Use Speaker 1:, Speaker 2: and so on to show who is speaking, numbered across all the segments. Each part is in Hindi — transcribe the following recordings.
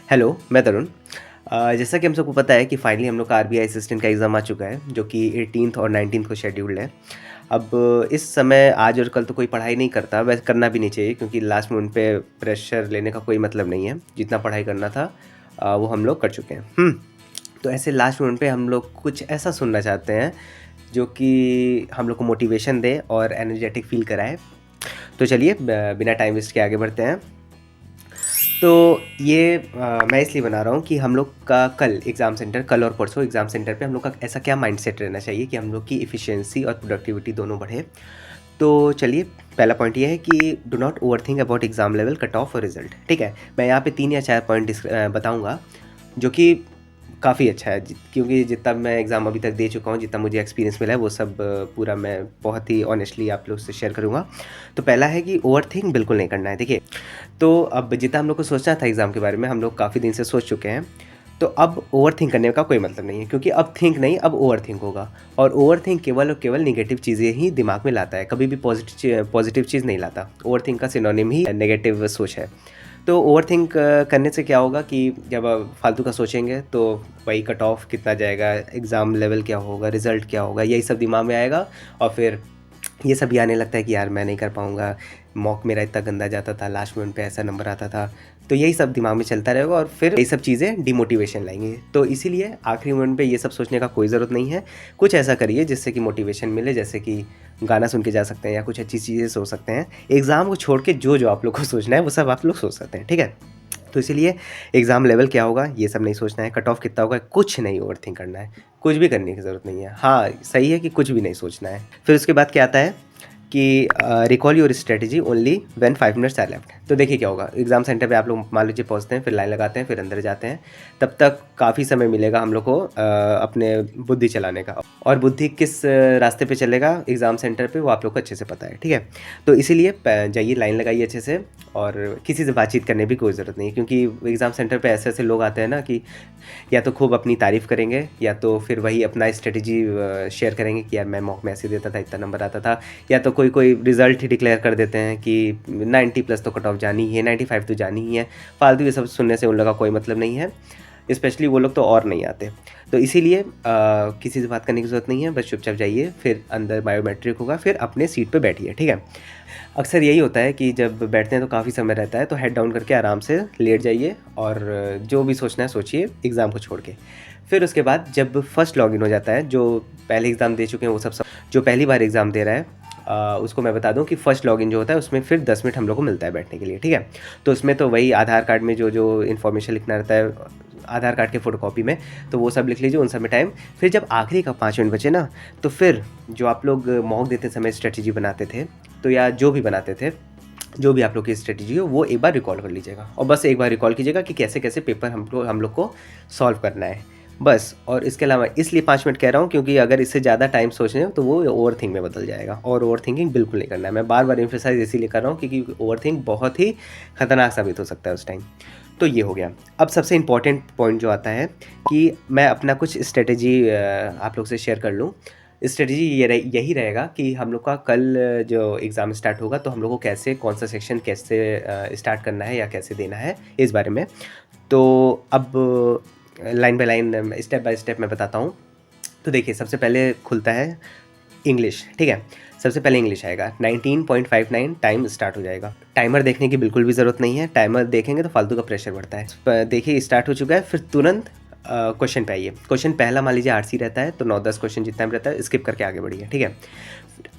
Speaker 1: हेलो, मैं तरुण। जैसा कि हम सबको पता है कि फाइनली हम लोग का आरबीआई असिस्टेंट का एग्ज़ाम आ चुका है, जो कि 18th और 19th को शेड्यूल्ड है। अब इस समय आज और कल तो कोई पढ़ाई नहीं करता, वैसे करना भी नहीं चाहिए क्योंकि लास्ट मोमेंट पे प्रेशर लेने का कोई मतलब नहीं है। जितना पढ़ाई करना था वो हम लोग कर चुके हैं। तो ऐसे लास्ट मोमेंट पे हम लोग कुछ ऐसा सुनना चाहते हैं, जो कि हम लोग को मोटिवेशन दे और एनर्जेटिक फ़ील कराए। तो चलिए बिना टाइम वेस्ट के आगे बढ़ते हैं। तो ये मैं इसलिए बना रहा हूँ कि हम लोग का कल और परसों एग्ज़ाम सेंटर पे हम लोग का ऐसा क्या माइंडसेट रहना चाहिए कि हम लोग की एफिशिएंसी और प्रोडक्टिविटी दोनों बढ़े। तो चलिए, पहला पॉइंट ये है कि do not overthink about exam level, cut off और रिजल्ट। ठीक है, मैं यहाँ पे 3 या 4 पॉइंट बताऊँगा, जो कि काफ़ी अच्छा है, क्योंकि जितना मैं एग्ज़ाम अभी तक दे चुका हूँ, जितना मुझे एक्सपीरियंस मिला है, वो सब पूरा मैं बहुत ही ऑनेस्टली आप लोग से शेयर करूँगा। तो पहला है कि ओवरथिंक बिल्कुल नहीं करना है। देखिए, तो अब जितना हम लोग को सोचना था एग्ज़ाम के बारे में, हम लोग काफ़ी दिन से सोच चुके हैं। तो अब ओवरथिंक करने का कोई मतलब नहीं है, क्योंकि अब थिंक नहीं, अब ओवरथिंक होगा। और ओवरथिंक केवल और केवल नेगेटिव चीज़ें ही दिमाग में लाता है, कभी भी पॉजिटिव चीज़ नहीं लाता। ओवरथिंक का सिनोनिम ही नेगेटिव सोच है। तो ओवरथिंक करने से क्या होगा कि जब आप फालतू का सोचेंगे, तो वही कट ऑफ कितना जाएगा, एग्ज़ाम लेवल क्या होगा, रिज़ल्ट क्या होगा, यही सब दिमाग में आएगा। और फिर ये सब भी आने लगता है कि यार मैं नहीं कर पाऊँगा, मॉक मेरा इतना गंदा जाता था, लास्ट मोमेंट पे ऐसा नंबर आता था। तो यही सब दिमाग में चलता रहेगा और फिर ये सब चीज़ें डिमोटिवेशन लाएँगी। तो इसीलिए आखिरी मोमेंट पे ये सब सोचने का कोई ज़रूरत नहीं है। कुछ ऐसा करिए जिससे कि मोटिवेशन मिले, जैसे कि गाना सुन के जा सकते हैं या कुछ अच्छी चीज़ें सोच सकते हैं। एग्ज़ाम को छोड़ के जो आप लोग को सोचना है वो सब आप लोग सोच सकते हैं, ठीक है? तो इसीलिए एग्ज़ाम लेवल क्या होगा ये सब नहीं सोचना है, कट ऑफ कितना होगा कुछ नहीं ओवरथिंक करना है, कुछ भी करने की ज़रूरत नहीं है। हाँ, सही है कि कुछ भी नहीं सोचना है। फिर उसके बाद क्या आता है कि recall your strategy only when 5 minutes are left. तो देखिए क्या होगा, एग्ज़ाम सेंटर पे आप लोग मान लीजिए पहुँचते हैं, फिर लाइन लगाते हैं, फिर अंदर जाते हैं। तब तक काफ़ी समय मिलेगा हम लोग को अपने बुद्धि चलाने का, और बुद्धि किस रास्ते पे चलेगा एग्ज़ाम सेंटर पे वो आप लोग को अच्छे से पता है, ठीक है? तो इसीलिए जाइए, लाइन लगाइए अच्छे से, और किसी से बातचीत करने भी कोई ज़रूरत नहीं है, क्योंकि एग्ज़ाम सेंटर पे ऐसे-ऐसे लोग आते हैं ना कि या तो खूब अपनी तारीफ़ करेंगे, या तो फिर वही अपना स्ट्रेटजी शेयर करेंगे कि यार मैं मॉक में ऐसे देता था, इतना नंबर आता था। या तो कोई रिज़ल्ट ही डिक्लेयर कर देते हैं कि 90 प्लस तो कट ऑफ जानी ही है, 95 तो जानी ही है। फालतू ये सब सुनने से उन लोगों का कोई मतलब नहीं है, स्पेशली वो लोग तो और नहीं आते। तो इसीलिए किसी से बात करने की ज़रूरत नहीं है, बस चुपचाप जाइए, फिर अंदर बायोमेट्रिक होगा, फिर अपने सीट पे बैठिए, ठीक है? अक्सर यही होता है कि जब बैठते हैं तो काफ़ी समय रहता है, तो हेड डाउन करके आराम से लेट जाइए और जो भी सोचना है सोचिए एग्ज़ाम को छोड़ के। फिर उसके बाद जब फर्स्ट लॉगिन हो जाता है, जो पहले एग्ज़ाम दे चुके हैं वो सब जो पहली बार एग्ज़ाम दे रहा है, उसको मैं बता दूं कि फ़र्स्ट लॉगिन जो होता है उसमें फिर 10 मिनट हम लोग को मिलता है बैठने के लिए, ठीक है? तो उसमें तो वही आधार कार्ड में जो इन्फॉर्मेशन लिखना रहता है, आधार कार्ड के फ़ोटोकॉपी में, तो वो सब लिख लीजिए उन सब में टाइम। फिर जब आखिरी का 5 मिनट बचे ना, तो फिर जो आप लोग मॉक देते समय स्ट्रेटजी बनाते थे, तो या जो भी बनाते थे, जो भी आप लोग की स्ट्रेटजी हो, वो एक बार रिकॉल कर लीजिएगा, और बस एक बार रिकॉल कीजिएगा कि कैसे-कैसे पेपर हम लोग को सॉल्व करना है, बस। और इसके अलावा इसलिए 5 मिनट कह रहा हूँ, क्योंकि अगर इससे ज़्यादा टाइम सोच रहे हो तो वो ओवरथिंक में बदल जाएगा, और ओवरथिंकिंग बिल्कुल नहीं करना है। मैं बार-बार एम्फसाइज़ इसीलिए कर रहा हूँ क्योंकि ओवरथिंक बहुत ही खतरनाक साबित हो सकता है उस टाइम। तो ये हो गया। अब सबसे इम्पोर्टेंट पॉइंट जो आता है कि मैं अपना कुछ स्ट्रेटजी आप लोग से शेयर कर लूँ। स्ट्रेटजी यही रहेगा कि हम लोग का कल जो एग्ज़ाम स्टार्ट होगा, तो हम लोग को कैसे, कौन सा सेक्शन कैसे स्टार्ट करना है या कैसे देना है, इस बारे में। तो अब line by line, step by step मैं बताता हूँ। तो देखिए, सबसे पहले खुलता है इंग्लिश, ठीक है? सबसे पहले इंग्लिश आएगा, 19.59 टाइम स्टार्ट हो जाएगा। टाइमर देखने की बिल्कुल भी ज़रूरत नहीं है, टाइमर देखेंगे तो फालतू का प्रेशर बढ़ता है। देखिए स्टार्ट हो चुका है, फिर तुरंत क्वेश्चन पे आइए। क्वेश्चन पहला मान लीजिए आरसी रहता है, तो 9-10 क्वेश्चन जितना भी रहता है स्किप करके आगे बढ़िए, ठीक है?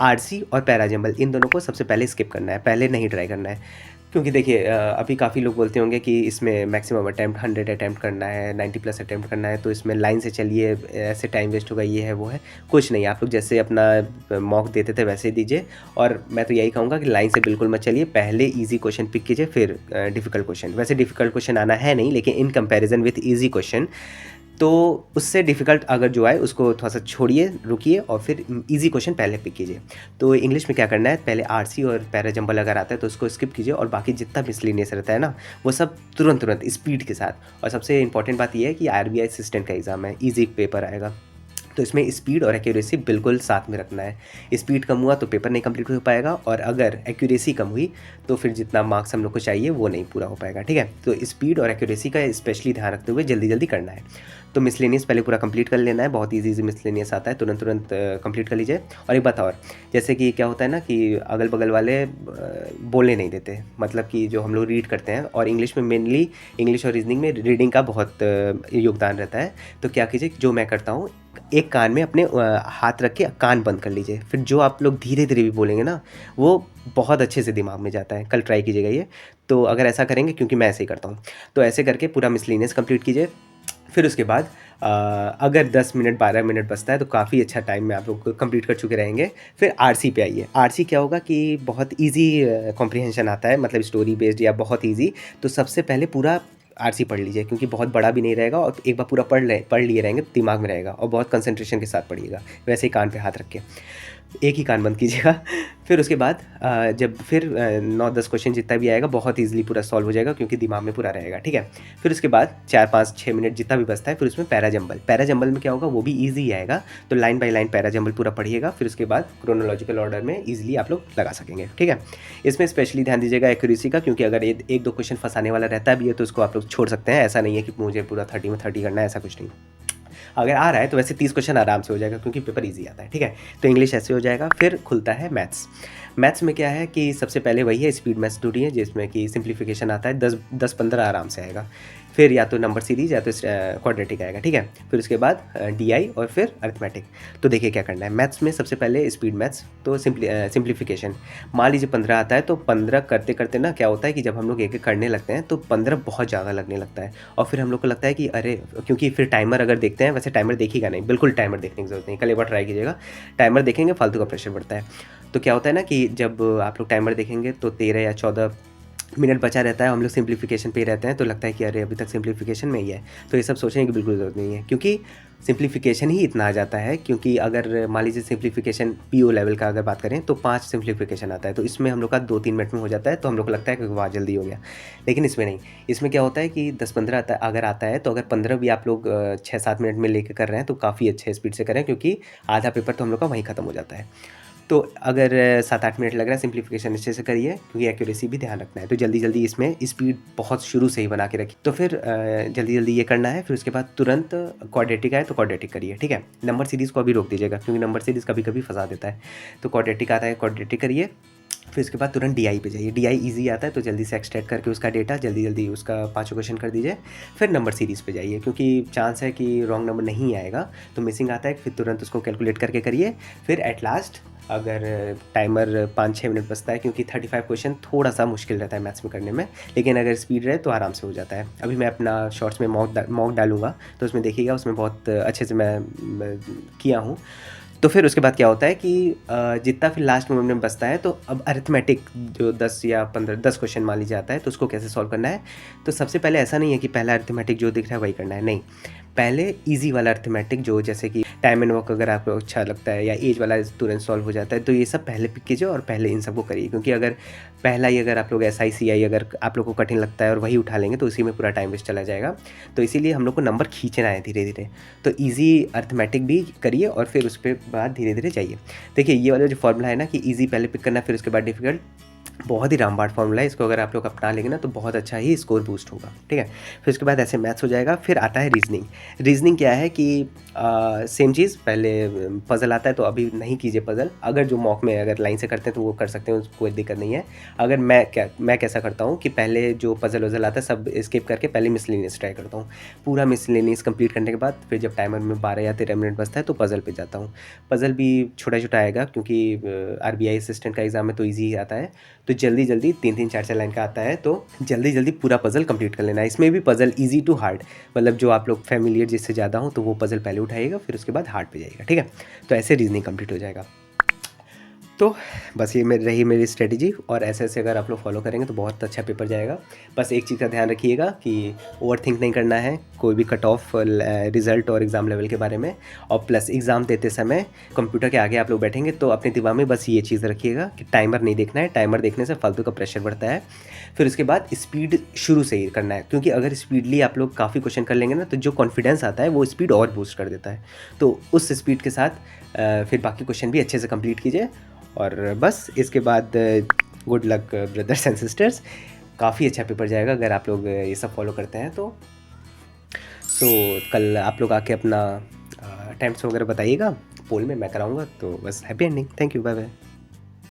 Speaker 1: आरसी और पैराजंबल, इन दोनों को सबसे पहले स्किप करना है, पहले नहीं ट्राई करना है। क्योंकि देखिए अभी काफ़ी लोग बोलते होंगे कि इसमें मैक्सिमम अटेम्प्ट 100 अटेम्प्ट करना है, 90 प्लस अटेम्प्ट करना है, तो इसमें लाइन से चलिए, ऐसे टाइम वेस्ट होगा, ये है वो है। कुछ नहीं, आप लोग जैसे अपना मॉक देते थे वैसे ही दीजिए, और मैं तो यही कहूँगा कि लाइन से बिल्कुल मत चलिए, पहले ईजी क्वेश्चन पिक कीजिए, फिर डिफ़िकल्ट क्वेश्चन। वैसे डिफ़िकल्ट क्वेश्चन आना है नहीं, लेकिन in comparison with easy question, तो उससे डिफ़िकल्ट अगर जो आए उसको थोड़ा-सा छोड़िए, रुकिए, और फिर ईज़ी क्वेश्चन पहले पिक कीजिए। तो इंग्लिश में क्या करना है, पहले आरसी और पैराजंबल अगर आता है तो उसको स्किप कीजिए, और बाकी जितना मिसलेनियस रहता है ना, वो सब तुरंत स्पीड के साथ। और सबसे इंपॉर्टेंट बात ये है कि आरबीआई असिस्टेंट का एग्ज़ाम है, ईज़ी पेपर आएगा। तो इसमें स्पीड और एक्यूरेसी बिल्कुल साथ में रखना है। स्पीड कम हुआ तो पेपर नहीं कंप्लीट हो पाएगा, और अगर एक्यूरेसी कम हुई तो फिर जितना मार्क्स हम लोग को चाहिए वो नहीं पूरा हो पाएगा, ठीक है। तो स्पीड और एक्यूरेसी का स्पेशली ध्यान रखते हुए जल्दी जल्दी करना है। तो मिसलेनियस पहले पूरा कंप्लीट कर लेना है, बहुत ईजी मिसलेनियस आता है, तुरंत तुरंत कंप्लीट कर लीजिए। और एक बात और, जैसे कि क्या होता है ना कि अगल बगल वाले बोलने नहीं देते, मतलब कि जो हम लोग रीड करते हैं, और इंग्लिश में मेनली इंग्लिश और रीजनिंग में रीडिंग का बहुत योगदान रहता है। तो क्या कीजिए, जो मैं करता हूँ, एक कान में अपने हाथ रख के कान बंद कर लीजिए, फिर जो आप लोग धीरे धीरे भी बोलेंगे ना वो बहुत अच्छे से दिमाग में जाता है। कल ट्राई कीजिएगा ये। तो अगर ऐसा करेंगे, क्योंकि मैं ऐसे ही करता हूँ, तो ऐसे करके पूरा मिसलेनियस कंप्लीट कीजिए। फिर उसके बाद अगर 10 मिनट 12 मिनट बचता है तो काफ़ी अच्छा टाइम में आप लोग कंप्लीट कर चुके रहेंगे। फिर आरसी पे आइए। आरसी क्या होगा कि बहुत इजी कॉम्प्रिहेंशन आता है, मतलब स्टोरी बेस्ड या बहुत इजी। तो सबसे पहले पूरा आरसी पढ़ लीजिए, क्योंकि बहुत बड़ा भी नहीं रहेगा, और एक बार पूरा पढ़ लिए रहेंगे तो दिमाग में रहेगा, और बहुत कंसंट्रेशन के साथ पढ़िएगा। वैसे ही कान पे हाथ रख के एक ही कान बंद कीजिएगा। फिर उसके बाद जब फिर 9-10 क्वेश्चन जितना भी आएगा बहुत ईजिली पूरा सॉल्व हो जाएगा, क्योंकि दिमाग में पूरा रहेगा, ठीक है। फिर उसके बाद 4-5-6 मिनट जितना भी बचता है, फिर उसमें पैरा जंबल में क्या होगा, वो भी ईजी आएगा। तो line by line para jumble पूरा पढ़िएगा। फिर उसके बाद क्रोनोलॉजिकल ऑर्डर में ईजिली आप लोग लगा सकेंगे, ठीक है। इसमें स्पेशली ध्यान दीजिएगा एक्यूरेसी का, क्योंकि अगर एक दो क्वेश्चन फंसाने वाला रहता भी है तो उसको आप लोग छोड़ सकते हैं। ऐसा नहीं है कि मुझे पूरा 30 में 30 करना है, ऐसा कुछ नहीं। अगर आ रहा है तो वैसे 30 क्वेश्चन आराम से हो जाएगा, क्योंकि पेपर इजी आता है, ठीक है। तो इंग्लिश ऐसे हो जाएगा। फिर खुलता है मैथ्स। मैथ्स में क्या है कि सबसे पहले वही है, स्पीड मैथ्स ढूंढिए, जिसमें कि सिंप्लीफिकेशन आता है, 10-15 आराम से आएगा। फिर या तो नंबर सीरीज या तो क्वाड्रेटिक आएगा, ठीक है। फिर उसके बाद डीआई और फिर अरिथमेटिक। तो देखिए क्या करना है मैथ्स में। सबसे पहले स्पीड मैथ्स, तो सिंप्लीफिकेशन। मान लीजिए 15 आता है, तो 15 करते करते ना क्या होता है कि जब हम लोग एक एक करने लगते हैं तो 15 बहुत ज़्यादा लगने लगता है, और फिर हम लोग को लगता है कि अरे, क्योंकि फिर टाइमर अगर देखते हैं, वैसे टाइमर देखिएगा नहीं, बिल्कुल टाइमर देखने की जरूरत नहीं, कल एक बार ट्राई कीजिएगा। टाइमर देखेंगे फालतू का प्रेशर बढ़ता है। तो क्या होता है ना कि जब आप लोग टाइमर देखेंगे तो 13 या 14 मिनट बचा रहता है, हम लोग सिंप्लीफिकेशन पे रहते हैं, तो लगता है कि अरे अभी तक सिंप्लीफिकेशन में ही है। तो ये सब सोचने की बिल्कुल ज़रूरत नहीं है, क्योंकि सिंप्लीफिकेशन ही इतना आ जाता है। क्योंकि अगर मान लीजिए सिंप्लीफिकेशन पीओ लेवल का अगर बात करें तो 5 सिंप्लीफिकेशन आता है, तो इसमें हम लोग का 2-3 मिनट में हो जाता है। तो हम लोग को लगता है कि वाह जल्दी हो गया, लेकिन इसमें नहीं। इसमें क्या होता है कि 10-15 अगर आता है, तो अगर 15 भी आप लोग 6-7 मिनट में लेके कर रहे हैं तो काफ़ी अच्छे स्पीड से करें, क्योंकि आधा पेपर तो हम लोग का वहीं ख़त्म हो जाता है। तो अगर 7-8 मिनट लग रहा है, सिंप्लीफिकेशन अच्छे से करिए, क्योंकि एक्यूरेसी भी ध्यान रखना है। तो जल्दी जल्दी इसमें स्पीड बहुत शुरू से ही बना के रखिए। तो फिर जल्दी जल्दी ये करना है। फिर उसके बाद तुरंत क्वाड्रेटिक आए तो क्वाड्रेटिक करिए, ठीक है। नंबर सीरीज़ को अभी रोक दीजिएगा, क्योंकि नंबर सीरीज़ कभी कभी फंसा देता है। तो क्वाड्रेटिक आता है, क्वाड्रेटिक करिए। फिर उसके बाद तुरंत डीआई पे जाइए। डीआई इजी आता है, तो जल्दी से एक्सट्रैक्ट करके उसका डेटा जल्दी जल्दी उसका 5 क्वेश्चन कर दीजिए। फिर नंबर सीरीज़ पे जाइए, क्योंकि चांस है कि रॉन्ग नंबर नहीं आएगा, तो मिसिंग आता है, फिर तुरंत उसको कैलकुलेट करके करिए। फिर एट लास्ट अगर टाइमर 5-6 मिनट बचता है, क्योंकि 35 क्वेश्चन थोड़ा सा मुश्किल रहता है मैथ्स में करने में, लेकिन अगर स्पीड रहे तो आराम से हो जाता है। अभी मैं अपना शॉर्ट्स में मॉक डालूंगा, तो उसमें देखिएगा, उसमें बहुत अच्छे से मैं किया हूँ। तो फिर उसके बाद क्या होता है कि जितना फिर लास्ट मोमेंट में बचता है, तो अब अरिथमेटिक जो 10 या 15-10 क्वेश्चन मान लीजिए आता है, तो उसको कैसे सॉल्व करना है। तो सबसे पहले ऐसा नहीं है कि पहला अरिथमेटिक जो दिख रहा है वही करना है, नहीं। पहले इजी वाला अरिथमेटिक, जो जैसे कि टाइम एंड वर्क अगर आपको अच्छा लगता है, या एज वाला तुरंत सॉल्व हो जाता है, तो ये सब पहले पिक कीजिए और पहले इन सबको करिए। क्योंकि अगर पहला ही अगर आप लोग SICI अगर आप लोग को कठिन लगता है और वही उठा लेंगे, तो उसी में पूरा टाइम वेस्ट चला जाएगा। तो इसीलिए हम लोग को नंबर खींचना है धीरे धीरे। तो ईजी अरिथमेटिक भी करिए और फिर उस पर बाद धीरे धीरे जाइए। देखिए ये वाला जो फॉर्मूला है ना कि ईजी पहले पिक करना फिर उसके बाद डिफिकल्ट, बहुत ही रामबाण फॉर्मूला है। इसको अगर आप लोग अपना लेंगे ना तो बहुत अच्छा ही स्कोर बूस्ट होगा, ठीक है। फिर उसके बाद ऐसे मैथ्स हो जाएगा। फिर आता है रीजनिंग। रीजनिंग क्या है कि सेम चीज़, पहले पज़ल आता है, तो अभी नहीं कीजिए पज़ल। अगर जो मॉक में अगर लाइन से करते हैं तो वो कर सकते हैं, उसको कोई दिक्कत नहीं है। अगर मैं कैसा करता हूँ कि पहले जो पज़ल वज़ल आता है सब स्किप करके पहले मिसलेनियस ट्राई करता हूँ। पूरा मिसलेनियस कंप्लीट करने के बाद फिर जब टाइमर में 12 या 13 मिनट बचता है तो पज़ल पे जाता हूँ। पज़ल भी छोटा छोटा आएगा, क्योंकि RBI असिस्टेंट का एग्ज़ाम है तो ईजी ही आता है। तो जल्दी जल्दी 3-3 4-4 लाइन का आता है, तो जल्दी जल्दी पूरा पज़ल कंप्लीट कर लेना है। इसमें भी पज़ल इजी टू हार्ड, मतलब जो आप लोग फैमिलियर जिससे ज़्यादा हो तो वो पज़ल पहले उठाइएगा, फिर उसके बाद हार्ड पे जाइएगा, ठीक है। तो ऐसे रीजनिंग कंप्लीट हो जाएगा। तो बस ये रही मेरी स्ट्रेटजी, और ऐसे अगर आप लोग फॉलो करेंगे तो बहुत अच्छा पेपर जाएगा। बस एक चीज़ का ध्यान रखिएगा कि ओवर थिंक नहीं करना है कोई भी कट ऑफ रिज़ल्ट और एग्ज़ाम लेवल के बारे में। और प्लस एग्ज़ाम देते समय कंप्यूटर के आगे आप लोग बैठेंगे तो अपने दिमाग में बस ये चीज़ रखिएगा कि टाइमर नहीं देखना है, टाइमर देखने से फालतू का प्रेशर बढ़ता है। फिर उसके बाद स्पीड शुरू से ही करना है, क्योंकि अगर स्पीडली आप लोग काफ़ी क्वेश्चन कर लेंगे ना तो जो कॉन्फिडेंस आता है वो स्पीड और बूस्ट कर देता है। तो उस स्पीड के साथ फिर बाकी क्वेश्चन भी अच्छे से कंप्लीट कीजिए। और बस इसके बाद good luck brothers and sisters. काफ़ी अच्छा पेपर जाएगा अगर आप लोग ये सब फॉलो करते हैं तो। सो कल आप लोग आके अपना अटेम्प्ट्स वगैरह बताइएगा, पोल में मैं कराऊंगा। तो बस happy ending, thank you, bye bye.